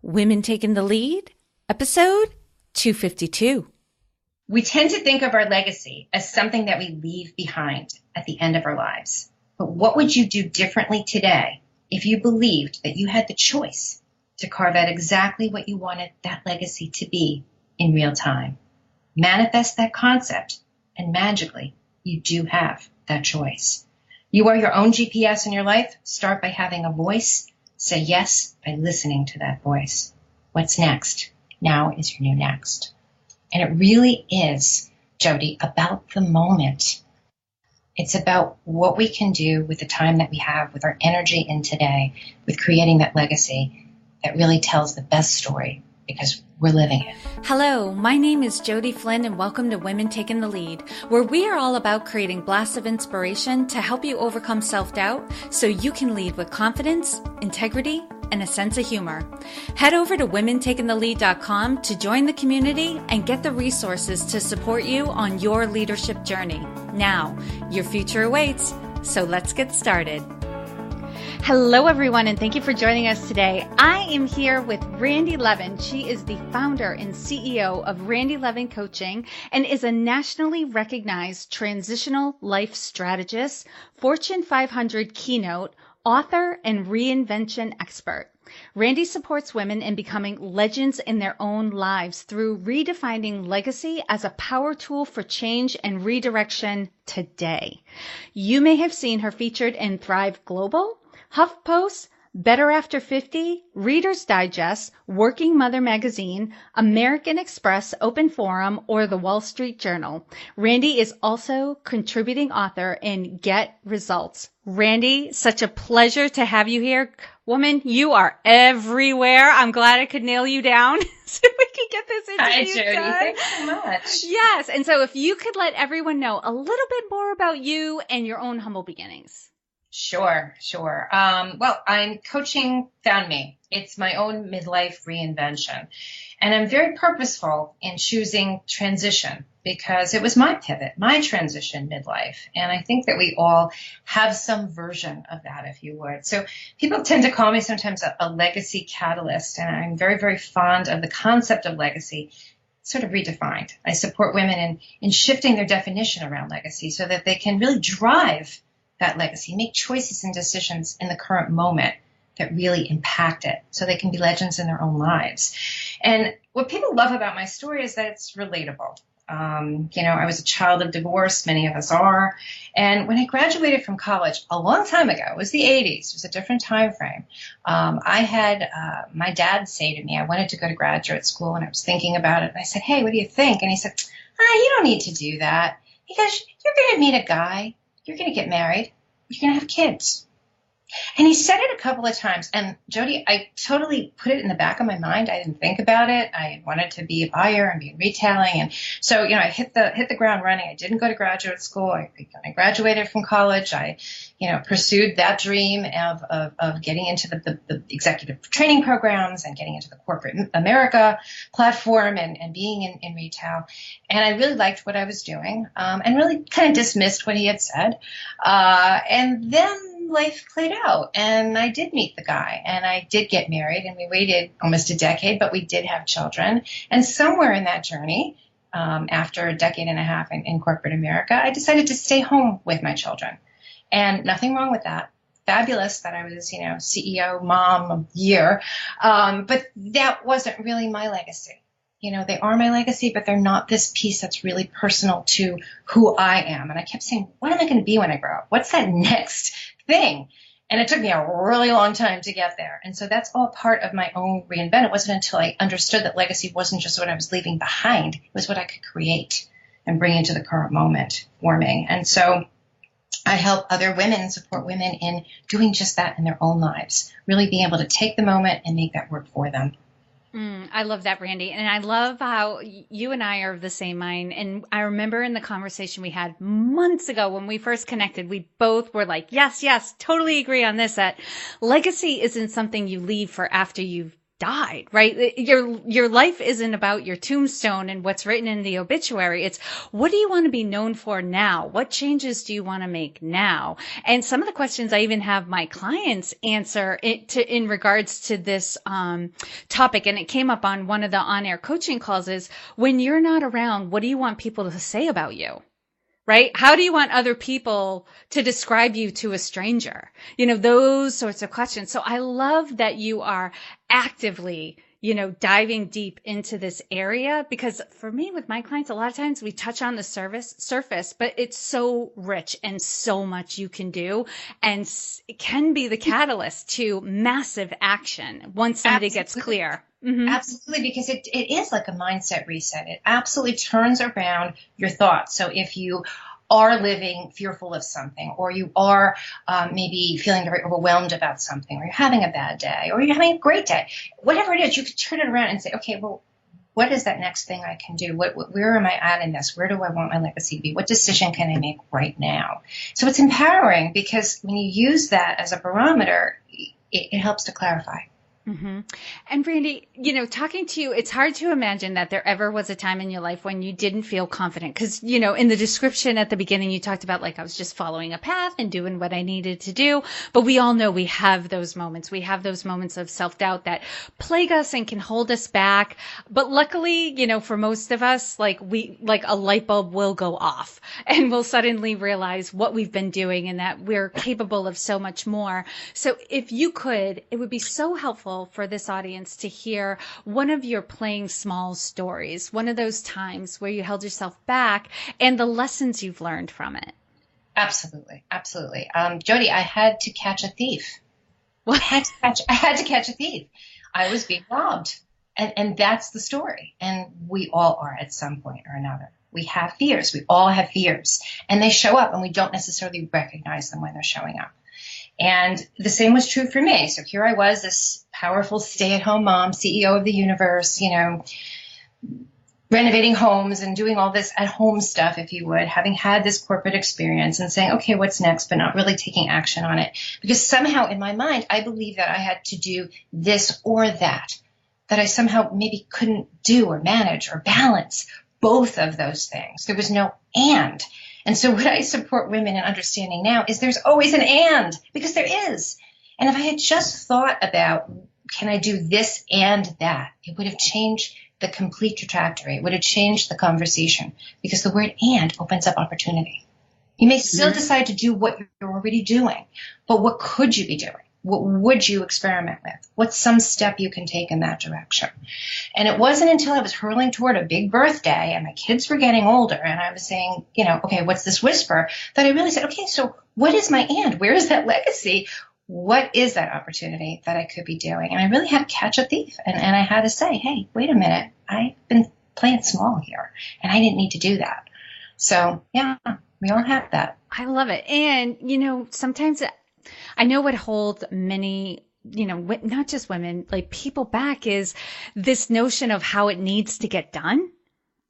Women Taking the Lead, episode 252. We tend to think of our legacy as something that we leave behind at the end of our lives. But what would you do differently today if you believed that you had the choice to carve out exactly what you wanted that legacy to be in real time? Manifest that concept, and magically, you do have that choice. You are your own GPS in your life. Start by having a voice. Say yes by listening to that voice. What's next? Now is your new next. And it really is, Jody, about the moment. It's about what we can do with the time that we have, with our energy in today, with creating that legacy that really tells the best story because we're living it. Hello, my name is Jody Flynn and welcome to Women Taking the Lead, where we are all about creating blasts of inspiration to help you overcome self-doubt so you can lead with confidence, integrity, and a sense of humor. Head over to womentakingthelead.com to join the community and get the resources to support you on your leadership journey. Now, your future awaits, so let's get started. Hello, everyone, and thank you for joining us today. I am here with Randi Levin. She is the founder and CEO of Randi Levin Coaching and is a nationally recognized transitional life strategist, Fortune 500 keynote, author, and reinvention expert. Randi supports women in becoming legends in their own lives through redefining legacy as a power tool for change and redirection today. You may have seen her featured in Thrive Global, HuffPost, Better After 50, Reader's Digest, Working Mother Magazine, American Express, Open Forum, or the Wall Street Journal. Randi is also contributing author in Get Results. Randi, such a pleasure to have you here. Woman, you are everywhere. I'm glad I could nail you down so we could get this interview Hi, Jody. done. Thanks so much. Yes, and so if you could let everyone know a little bit more about you and your own humble beginnings. Sure. Well, coaching found me. It's my own midlife reinvention. And I'm very purposeful in choosing transition because it was my pivot, my transition midlife. And I think that we all have some version of that, if you would. So people tend to call me sometimes a legacy catalyst. And I'm very, very fond of the concept of legacy, sort of redefined. I support women in shifting their definition around legacy so that they can really drive that legacy, make choices and decisions in the current moment that really impact it so they can be legends in their own lives. And what people love about my story is that it's relatable. I was a child of divorce. Many of us are. And when I graduated from college a long time ago, it was the 80s. It was a different time frame. I had my dad say to me, I wanted to go to graduate school and I was thinking about it. And I said, hey, what do you think? And he said, you don't need to do that because you're going to meet a guy. You're going to get married. You're going to have kids. And he said it a couple of times. And Jody, I totally put it in the back of my mind. I didn't think about it. I wanted to be a buyer and be in retailing. And so, I hit the ground running. I didn't go to graduate school. I graduated from college. I, pursued that dream of getting into the executive training programs and getting into the corporate America platform and being in retail. And I really liked what I was doing, and really kind of dismissed what he had said. And then life played out and I did meet the guy and I did get married and we waited almost a decade, but we did have children. And somewhere in that journey, after a decade and a half in corporate America, I decided to stay home with my children. And nothing wrong with that. Fabulous that I was, CEO, mom of the year. But that wasn't really my legacy. They are my legacy, but they're not this piece that's really personal to who I am. And I kept saying, what am I going to be when I grow up? What's that next thing? And it took me a really long time to get there. And so that's all part of my own reinvent. It wasn't until I understood that legacy wasn't just what I was leaving behind. It was what I could create and bring into the current moment for me. And so I help other women, support women in doing just that in their own lives, really being able to take the moment and make that work for them. I love that, Randi. And I love how you and I are of the same mind. And I remember in the conversation we had months ago when we first connected, we both were like, yes, totally agree on this, that legacy isn't something you leave for after you've died, right? Your life isn't about your tombstone and what's written in the obituary. It's what do you want to be known for now? What changes do you want to make now? And some of the questions I even have my clients answer in regards to this topic, and it came up on one of the on-air coaching calls, is when you're not around, what do you want people to say about you? Right? How do you want other people to describe you to a stranger? Those sorts of questions. So I love that you are actively, diving deep into this area, because for me with my clients, a lot of times we touch on the surface, but it's so rich and so much you can do. And it can be the catalyst to massive action once somebody gets clear. Mm-hmm. Absolutely, because it is like a mindset reset. It absolutely turns around your thoughts. So if you are living fearful of something, or you are maybe feeling very overwhelmed about something, or you're having a bad day, or you're having a great day, whatever it is, you can turn it around and say, okay, well, what is that next thing I can do? Where am I at in this? Where do I want my legacy to be? What decision can I make right now? So it's empowering, because when you use that as a barometer, it helps to clarify. Mm-hmm. And Randi, talking to you, it's hard to imagine that there ever was a time in your life when you didn't feel confident. Because, in the description at the beginning, you talked about I was just following a path and doing what I needed to do. But we all know we have those moments. We have those moments of self-doubt that plague us and can hold us back. But luckily, for most of us, a light bulb will go off and we'll suddenly realize what we've been doing and that we're capable of so much more. So if you could, it would be so helpful for this audience to hear one of your playing small stories, one of those times where you held yourself back and the lessons you've learned from it. Absolutely. Absolutely. Jody, I had to catch a thief. What? I had to catch a thief. I was being robbed. And that's the story. And we all are at some point or another. We have fears. We all have fears. And they show up and we don't necessarily recognize them when they're showing up. And the same was true for me. So here I was, this powerful stay-at-home mom, CEO of the universe, renovating homes and doing all this at-home stuff, if you would, having had this corporate experience and saying, okay, what's next, but not really taking action on it. Because somehow in my mind, I believed that I had to do this or that I somehow maybe couldn't do or manage or balance both of those things. There was no and. And so what I support women in understanding now is there's always an and, because there is. And if I had just thought about, can I do this and that, it would have changed the complete trajectory. It would have changed the conversation, because the word and opens up opportunity. You may still decide to do what you're already doing, but what could you be doing? What would you experiment with? What's some step you can take in that direction? And it wasn't until I was hurling toward a big birthday and my kids were getting older and I was saying, okay, what's this whisper, that I really said, okay, so what is my and? Where is that legacy? What is that opportunity that I could be doing? And I really had to catch a thief. And I had to say, hey, wait a minute. I've been playing small here and I didn't need to do that. So yeah, we all have that. I love it. And, sometimes I know what holds many, not just women, people back is this notion of how it needs to get done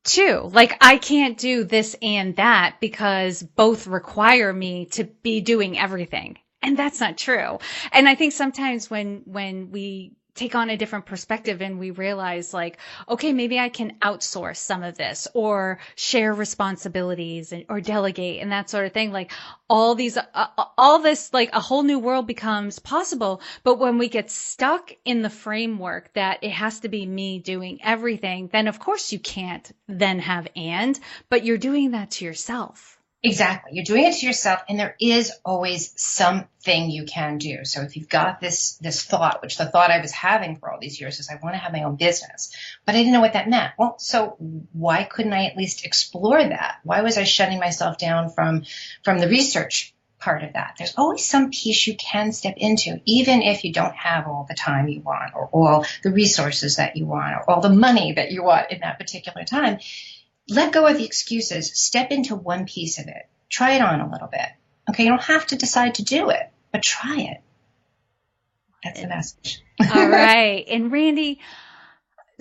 too. I can't do this and that because both require me to be doing everything. And that's not true. And I think sometimes when we take on a different perspective and we realize okay, maybe I can outsource some of this or share responsibilities or delegate and that sort of thing. All this, a whole new world becomes possible. But when we get stuck in the framework that it has to be me doing everything, then of course you can't then have but you're doing that to yourself. Exactly. You're doing it to yourself, and there is always something you can do. So if you've got this thought, which the thought I was having for all these years is I want to have my own business, but I didn't know what that meant. Well, so why couldn't I at least explore that? Why was I shutting myself down from the research part of that? There's always some piece you can step into, even if you don't have all the time you want or all the resources that you want or all the money that you want in that particular time. Let go of the excuses. Step into one piece of it. Try it on a little bit. Okay, you don't have to decide to do it, but try it. That's the message. All right. And Randi,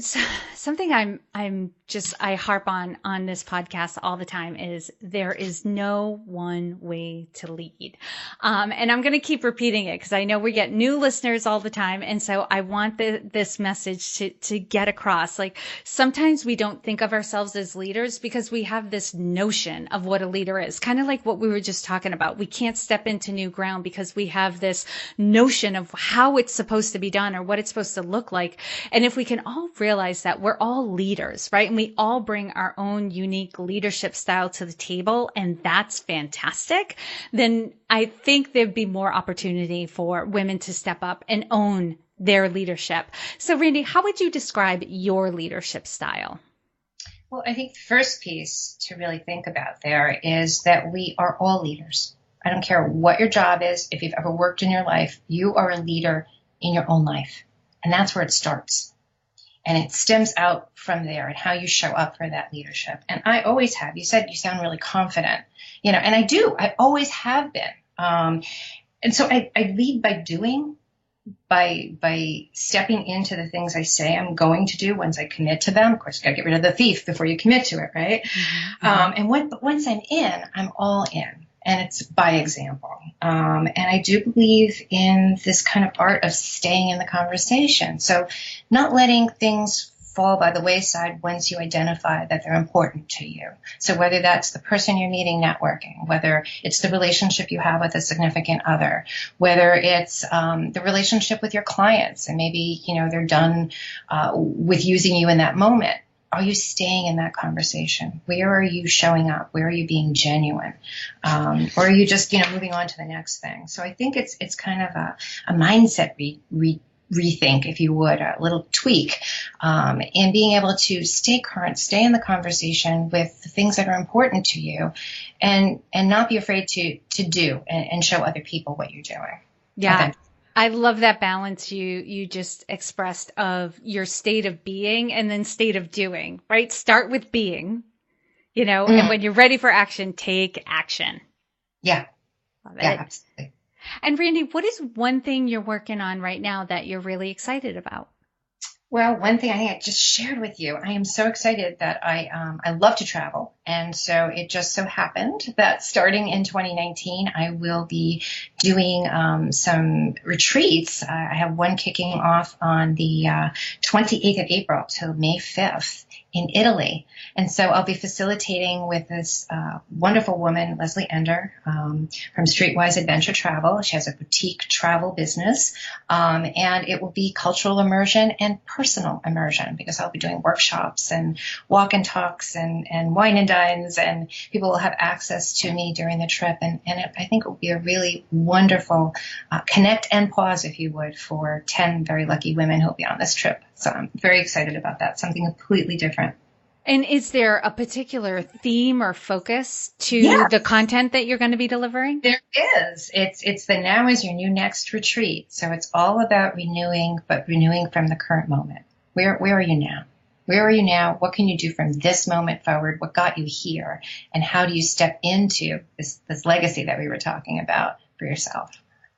So, something I harp on this podcast all the time is there is no one way to lead. And I'm going to keep repeating it because I know we get new listeners all the time. And so I want this message to get across. Like sometimes we don't think of ourselves as leaders because we have this notion of what a leader is, kind of like what we were just talking about. We can't step into new ground because we have this notion of how it's supposed to be done or what it's supposed to look like. And if we can all realize that we're all leaders, right? And we all bring our own unique leadership style to the table, and that's fantastic, then I think there'd be more opportunity for women to step up and own their leadership. So, Randi, how would you describe your leadership style? Well, I think the first piece to really think about there is that we are all leaders. I don't care what your job is. If you've ever worked in your life, you are a leader in your own life. And that's where it starts. And it stems out from there and how you show up for that leadership. And I always have. You said you sound really confident, and I do. I always have been. And so I lead by doing, by stepping into the things I say I'm going to do once I commit to them. Of course, you got to get rid of the thief before you commit to it, right? Mm-hmm. And once I'm in, I'm all in. And it's by example. And I do believe in this kind of art of staying in the conversation. So not letting things fall by the wayside once you identify that they're important to you. So whether that's the person you're meeting networking, whether it's the relationship you have with a significant other, whether it's the relationship with your clients, and maybe, they're done with using you in that moment. Are you staying in that conversation? Where are you showing up? Where are you being genuine? Or are you just, moving on to the next thing? So I think it's kind of a mindset rethink, if you would, a little tweak, in being able to stay current, stay in the conversation with the things that are important to you, and not be afraid to do and show other people what you're doing. Yeah. Okay. I love that balance you just expressed of your state of being and then state of doing, right? Start with being, and when you're ready for action, take action. Yeah. Love it. Yeah, absolutely. And Randi, what is one thing you're working on right now that you're really excited about? Well, one thing I think I just shared with you, I am so excited that I love to travel. And so it just so happened that starting in 2019, I will be doing some retreats. I have one kicking off on the 28th of April till May 5th in Italy. And so I'll be facilitating with this wonderful woman, Leslie Ender, from Streetwise Adventure Travel. She has a boutique travel business, and it will be cultural immersion and personal immersion, because I'll be doing workshops and walk and talks and wine and dines, and people will have access to me during the trip. And I think it will be a really wonderful connect and pause, if you would, for 10 very lucky women who will be on this trip. So I'm very excited about that, something completely different. And is there a particular theme or focus to the content that you're going to be delivering? There is. It's the Now is Your New Next retreat. So it's all about renewing, but renewing from the current moment. Where are you now? Where are you now? What can you do from this moment forward? What got you here? And how do you step into this legacy that we were talking about for yourself?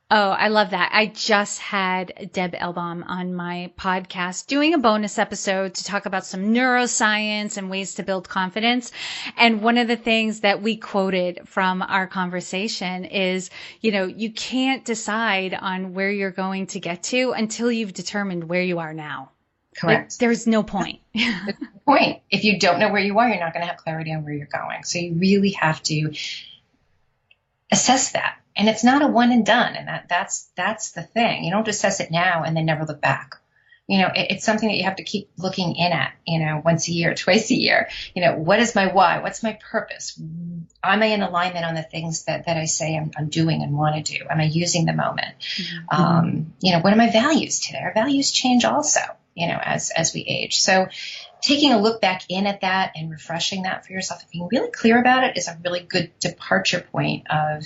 Oh, I love that. I just had Deb Elbaum on my podcast doing a bonus episode to talk about some neuroscience and ways to build confidence. And one of the things that we quoted from our conversation is, you can't decide on where you're going to get to until you've determined where you are now. Correct. Like, there's no point. There's no point. If you don't know where you are, you're not going to have clarity on where you're going. So you really have to assess that. And it's not a one and done. And that's the thing. You don't assess it now and then never look back. It's something that you have to keep looking in at, once a year, twice a year. What is my why? What's my purpose? Am I in alignment on the things that I say I'm doing and want to do? Am I using the moment? Mm-hmm. What are my values today? Our values change also, as we age. So taking a look back in at that and refreshing that for yourself and being really clear about it is a really good departure point of,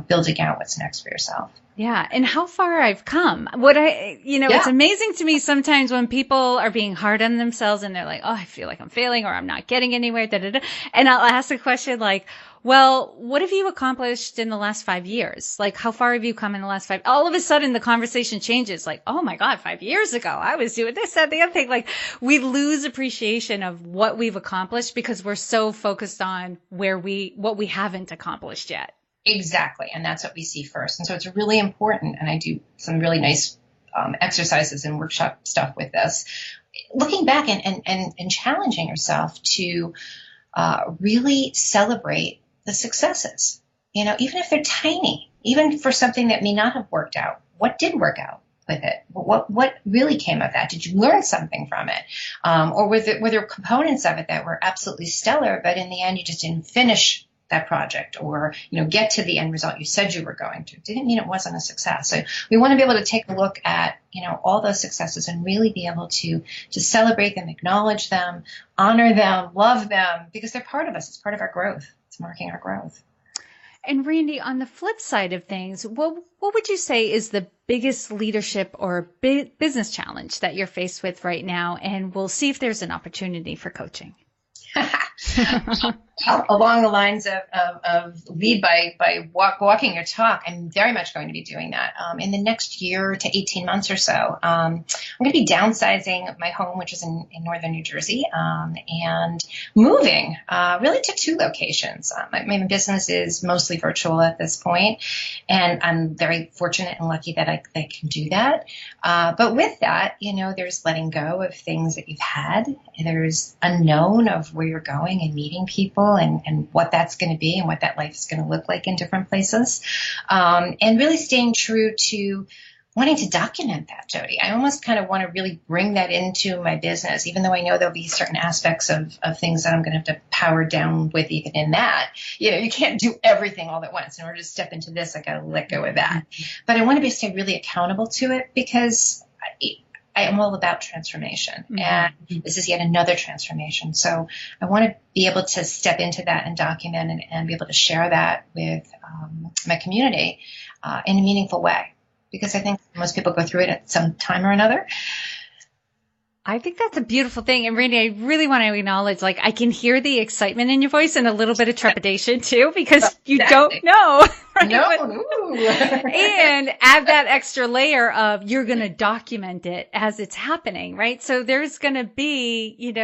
building out what's next for yourself. Yeah. And how far I've come. It's amazing to me sometimes when people are being hard on themselves and they're like, oh, I feel like I'm failing or I'm not getting anywhere. Da, da, da. And I'll ask a question like, well, what have you accomplished in the last 5 years? Like, how far have you come in the last 5? All of a sudden the conversation changes like, oh my God, 5 years ago, I was doing this, that, the other thing. Like we lose appreciation of what we've accomplished because we're so focused on what we haven't accomplished yet. Exactly. And that's what we see first. And so it's really important. And I do some really nice exercises and workshop stuff with this. Looking back and challenging yourself to really celebrate the successes, even if they're tiny, even for something that may not have worked out. What did work out with it? What really came of that? Did you learn something from it? Or were there components of it that were absolutely stellar, but in the end you just didn't finish that project or, get to the end result you said you were going to? Didn't mean it wasn't a success. So we want to be able to take a look at, all those successes and really be able to celebrate them, acknowledge them, honor them, love them, because they're part of us. It's part of our growth. It's marking our growth. And Randi, on the flip side of things, what would you say is the biggest leadership or business challenge that you're faced with right now? And we'll see if there's an opportunity for coaching. Well, along the lines of lead by walking your talk, I'm very much going to be doing that in the next year to 18 months or so. I'm going to be downsizing my home, which is in northern New Jersey, and moving really to 2 locations. My business is mostly virtual at this point, and I'm very fortunate and lucky that I can do that. But with that, there's letting go of things that you've had. There's unknown of where you're going and meeting people and what that's going to be and what that life is going to look like in different places. And really staying true to wanting to document that, Jody. I almost kind of want to really bring that into my business, even though I know there'll be certain aspects of things that I'm going to have to power down with even in that. You can't do everything all at once. In order to step into this, I got to let go of that. But I want to stay really accountable to it because I am all about transformation, and this is yet another transformation. So I want to be able to step into that and document and be able to share that with my community in a meaningful way, because I think most people go through it at some time or another. I think that's a beautiful thing. And Randi, I really want to acknowledge, I can hear the excitement in your voice and a little bit of trepidation too, because you don't know. Right? No. And add that extra layer of you're going to document it as it's happening, right? So there's going to be,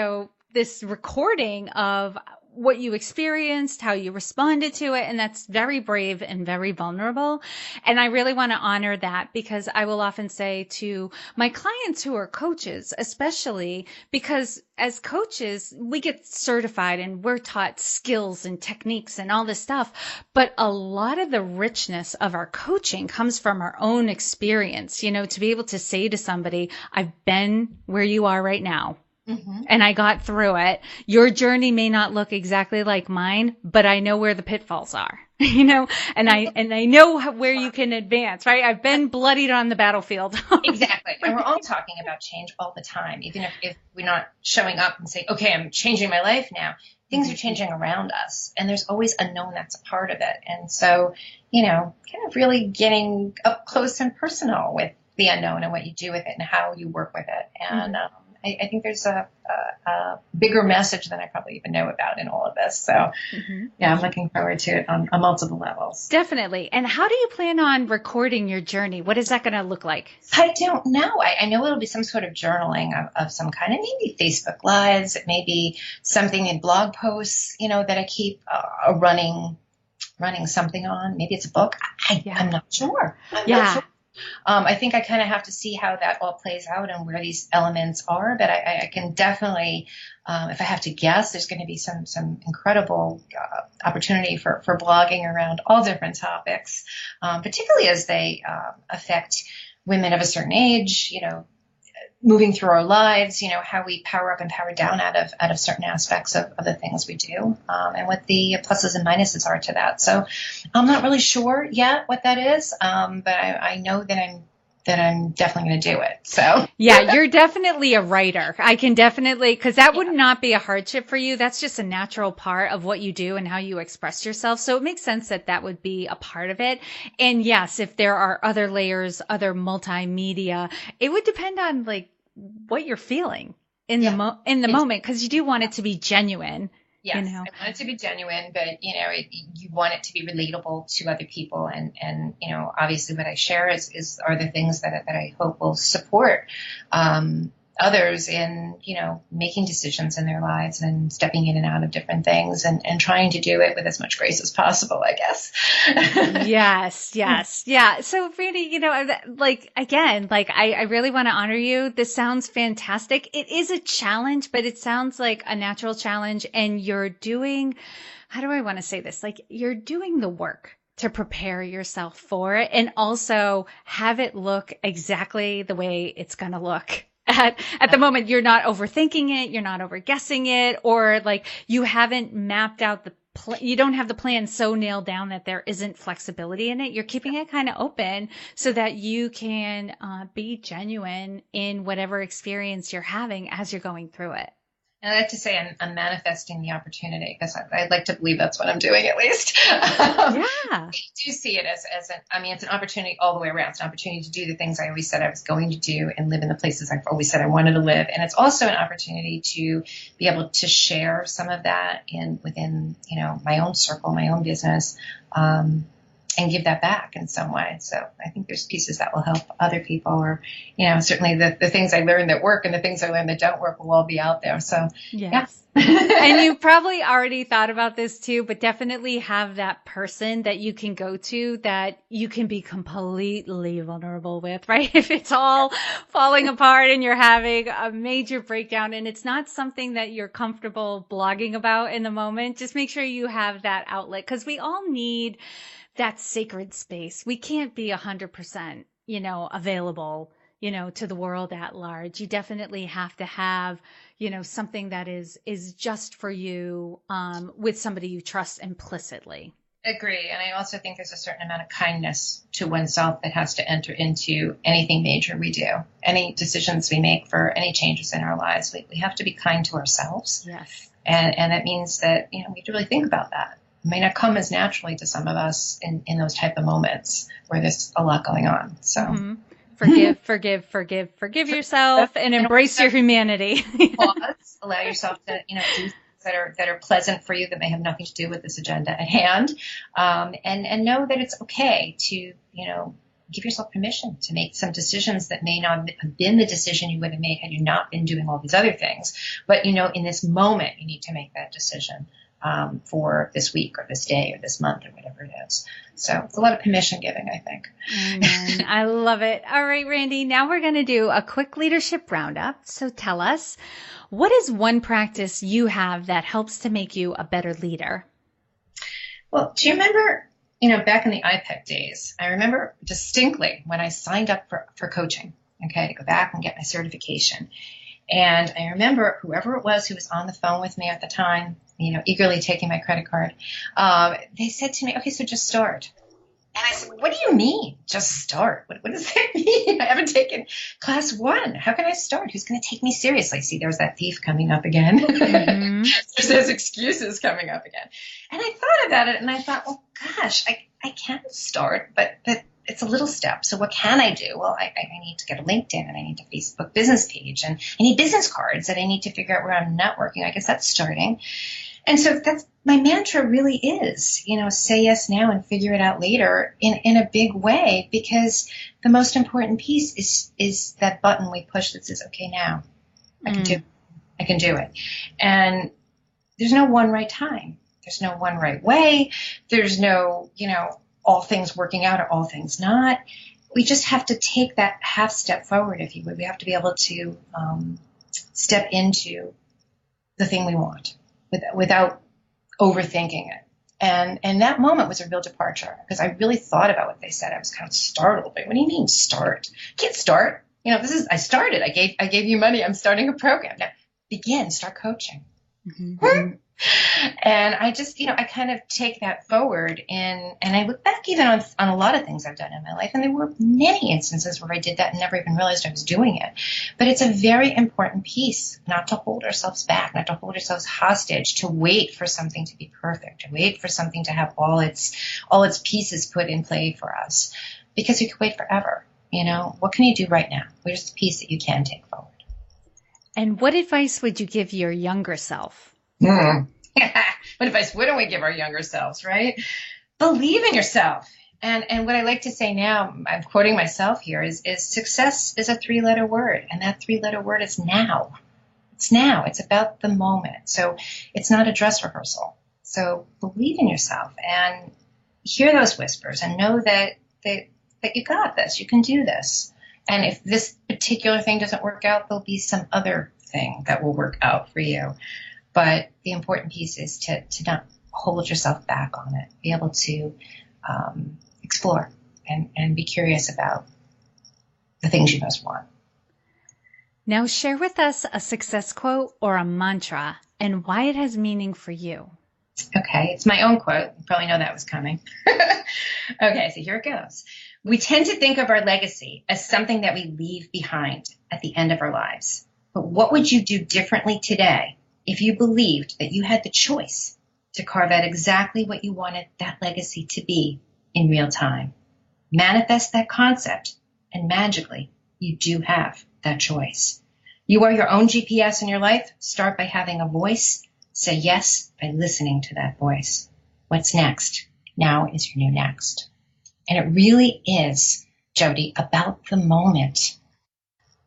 this recording of what you experienced, how you responded to it. And that's very brave and very vulnerable. And I really want to honor that, because I will often say to my clients who are coaches, especially because as coaches, we get certified and we're taught skills and techniques and all this stuff. But a lot of the richness of our coaching comes from our own experience, to be able to say to somebody, I've been where you are right now. And I got through it. Your journey may not look exactly like mine, but I know where the pitfalls are, and I know where you can advance, right? I've been bloodied on the battlefield. Exactly. And we're all talking about change all the time, even if we're not showing up and saying, okay, I'm changing my life now. Things are changing around us, and there's always unknown that's a part of it. And so, kind of really getting up close and personal with the unknown and what you do with it and how you work with it. And, I think there's a bigger message than I probably even know about in all of this. So, I'm looking forward to it on multiple levels. Definitely. And how do you plan on recording your journey? What is that going to look like? I don't know. I know it'll be some sort of journaling of some kind. It may be Facebook Lives. It may be something in blog posts, that I keep running something on. Maybe it's a book. I'm not sure. I'm not sure. I think I kind of have to see how that all plays out and where these elements are, but I can definitely, if I have to guess, there's going to be some incredible opportunity for blogging around all different topics, particularly as they affect women of a certain age, moving through our lives, how we power up and power down out of certain aspects of the things we do, and what the pluses and minuses are to that. So I'm not really sure yet what that is, but I know that I'm then I'm definitely going to do it. So yeah, you're definitely a writer. I can definitely, because that would not be a hardship for you. That's just a natural part of what you do and how you express yourself. So it makes sense that that would be a part of it. And yes, if there are other layers, other multimedia, it would depend on like what you're feeling in the moment, because you do want it to be genuine. Yes, you know? I want it to be genuine, but you want it to be relatable to other people, and obviously what I share are the things that I hope will support others in making decisions in their lives and stepping in and out of different things, and trying to do it with as much grace as possible, I guess. Yes. Yeah. So Randi, I really want to honor you. This sounds fantastic. It is a challenge, but it sounds like a natural challenge, and you're doing, how do I want to say this? Like, you're doing the work to prepare yourself for it and also have it look exactly the way it's going to look. At the moment, you're not overthinking it, you're not overguessing it, or like you haven't mapped out you don't have the plan so nailed down that there isn't flexibility in it. You're keeping it kind of open so that you can be genuine in whatever experience you're having as you're going through it. And I like to say I'm manifesting the opportunity, because I'd like to believe that's what I'm doing, at least. I do see it as it's an opportunity all the way around. It's an opportunity to do the things I always said I was going to do and live in the places I've always said I wanted to live. And it's also an opportunity to be able to share some of that within my own circle, my own business, and give that back in some way. So I think there's pieces that will help other people, or, certainly the things I learned that work and the things I learned that don't work will all be out there. So, yes. And you probably already thought about this too, but definitely have that person that you can go to that you can be completely vulnerable with, right? If it's all falling apart and you're having a major breakdown and it's not something that you're comfortable blogging about in the moment, just make sure you have that outlet, because we all need that sacred space. We can't be 100%, available, to the world at large. You definitely have to have, something that is just for you, with somebody you trust implicitly. Agree. And I also think there's a certain amount of kindness to oneself that has to enter into anything major we do, any decisions we make for any changes in our lives. We have to be kind to ourselves. Yes. And that means that, we have to really think about that. It may not come as naturally to some of us in those type of moments where there's a lot going on. So forgive yourself and embrace your humanity. Pause, allow yourself to, do things that are pleasant for you, that may have nothing to do with this agenda at hand. And know that it's okay to, give yourself permission to make some decisions that may not have been the decision you would have made had you not been doing all these other things. But, in this moment, you need to make that decision. For this week or this day or this month or whatever it is. So it's a lot of permission giving, I think. Amen. I love it. All right, Randi, now we're going to do a quick leadership roundup. So tell us, what is one practice you have that helps to make you a better leader? Well, do you remember, back in the IPEC days, I remember distinctly when I signed up for coaching, to go back and get my certification. And I remember whoever it was who was on the phone with me at the time, eagerly taking my credit card, they said to me, okay, so just start. And I said, what do you mean, just start? What does that mean? I haven't taken class 1. How can I start? Who's going to take me seriously? See, there's that thief coming up again. Mm-hmm. There's those excuses coming up again. And I thought about it and I thought, well, gosh, I can't start, but it's a little step. So what can I do? Well, I need to get a LinkedIn, and I need a Facebook business page, and I need business cards that I need to figure out where I'm networking. I guess that's starting. And so that's my mantra really is, say yes now and figure it out later in a big way, because the most important piece is that button we push that says, okay, now I can do it. And there's no one right time. There's no one right way. There's no, all things working out or all things not. We just have to take that half step forward, if you would. We have to be able to step into the thing we want without overthinking it. And that moment was a real departure, because I really thought about what they said. I was kind of startled. Like, what do you mean start? You can't start. I started. I gave you money. I'm starting a program. Now begin, start coaching. Mm-hmm. And I just, I kind of take that forward and I look back even on a lot of things I've done in my life. And there were many instances where I did that and never even realized I was doing it. But it's a very important piece not to hold ourselves back, not to hold ourselves hostage, to wait for something to be perfect, to wait for something to have all its pieces put in play for us, because we could wait forever. What can you do right now? Where's the piece that you can take forward? And what advice would you give your younger self? What advice wouldn't we give our younger selves, right? Believe in yourself. And what I like to say now, I'm quoting myself here, is success is a 3-letter word. And that 3-letter word is now. It's now. It's about the moment. So it's not a dress rehearsal. So believe in yourself and hear those whispers and know that you got this. You can do this. And if this particular thing doesn't work out, there'll be some other thing that will work out for you. But the important piece is to not hold yourself back on it. Be able to explore and be curious about the things you most want. Now share with us a success quote or a mantra and why it has meaning for you. Okay, it's my own quote. You probably know that was coming. Okay, so here it goes. We tend to think of our legacy as something that we leave behind at the end of our lives. But what would you do differently today if you believed that you had the choice to carve out exactly what you wanted that legacy to be in real time? Manifest that concept, and magically, you do have that choice. You are your own GPS in your life. Start by having a voice. Say yes by listening to that voice. What's next? Now is your new next. And it really is, Jody, about the moment.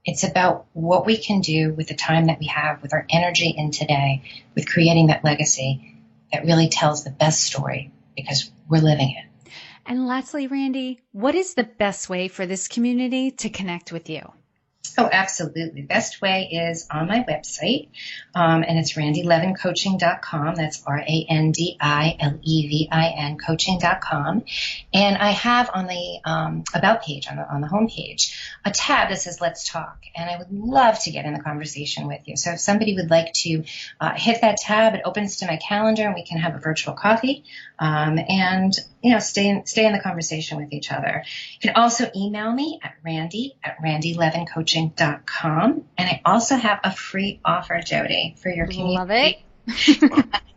It's about what we can do with the time that we have, with our energy in today, with creating that legacy that really tells the best story because we're living it. And lastly, Randi, what is the best way for this community to connect with you? Oh, absolutely. The best way is on my website, and it's randilevincoaching.com. That's RANDILEVIN coaching.com. And I have on the About page, on the home page, a tab that says Let's Talk. And I would love to get in the conversation with you. So if somebody would like to hit that tab, it opens to my calendar and we can have a virtual coffee and stay in the conversation with each other. You can also email me at randilevincoaching.com. And I also have a free offer, Jody, for your community. Love it.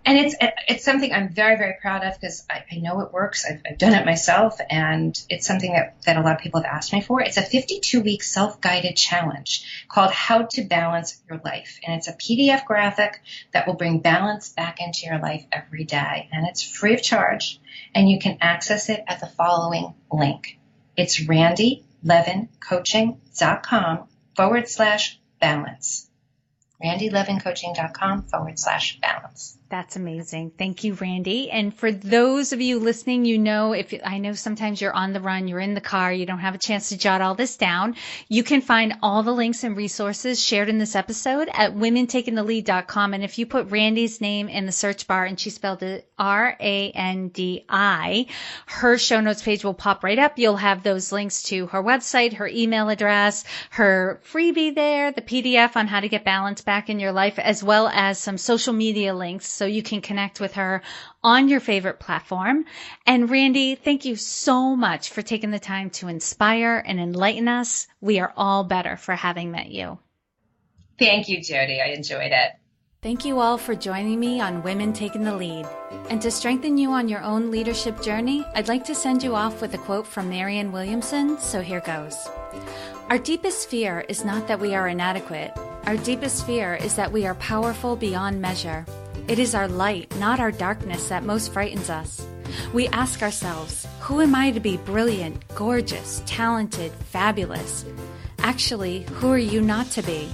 And it's something I'm very, very proud of because I know it works. I've done it myself, and it's something that a lot of people have asked me for. It's a 52-week self-guided challenge called How to Balance Your Life. And it's a PDF graphic that will bring balance back into your life every day. And it's free of charge, and you can access it at the following link. It's randilevincoaching.com/balance. randilevincoaching.com/balance. That's amazing. Thank you, Randi. And for those of you listening, I know sometimes you're on the run, you're in the car, you don't have a chance to jot all this down. You can find all the links and resources shared in this episode at womentakingthelead.com. And if you put Randi's name in the search bar and she spelled it RANDI, her show notes page will pop right up. You'll have those links to her website, her email address, her freebie there, the PDF on how to get balance back in your life, as well as some social media links so you can connect with her on your favorite platform. And Randi, thank you so much for taking the time to inspire and enlighten us. We are all better for having met you. Thank you, Jody. I enjoyed it. Thank you all for joining me on Women Taking the Lead. And to strengthen you on your own leadership journey, I'd like to send you off with a quote from Marianne Williamson, so here goes. Our deepest fear is not that we are inadequate. Our deepest fear is that we are powerful beyond measure. It is our light, not our darkness, that most frightens us. We ask ourselves, who am I to be brilliant, gorgeous, talented, fabulous? Actually, who are you not to be?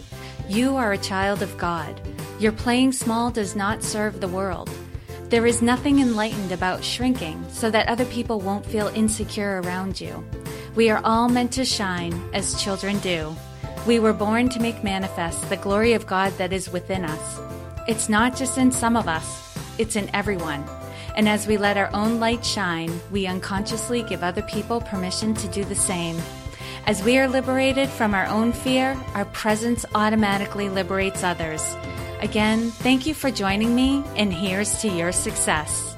You are a child of God. Your playing small does not serve the world. There is nothing enlightened about shrinking so that other people won't feel insecure around you. We are all meant to shine as children do. We were born to make manifest the glory of God that is within us. It's not just in some of us, it's in everyone. And as we let our own light shine, we unconsciously give other people permission to do the same. As we are liberated from our own fear, our presence automatically liberates others. Again, thank you for joining me, and here's to your success.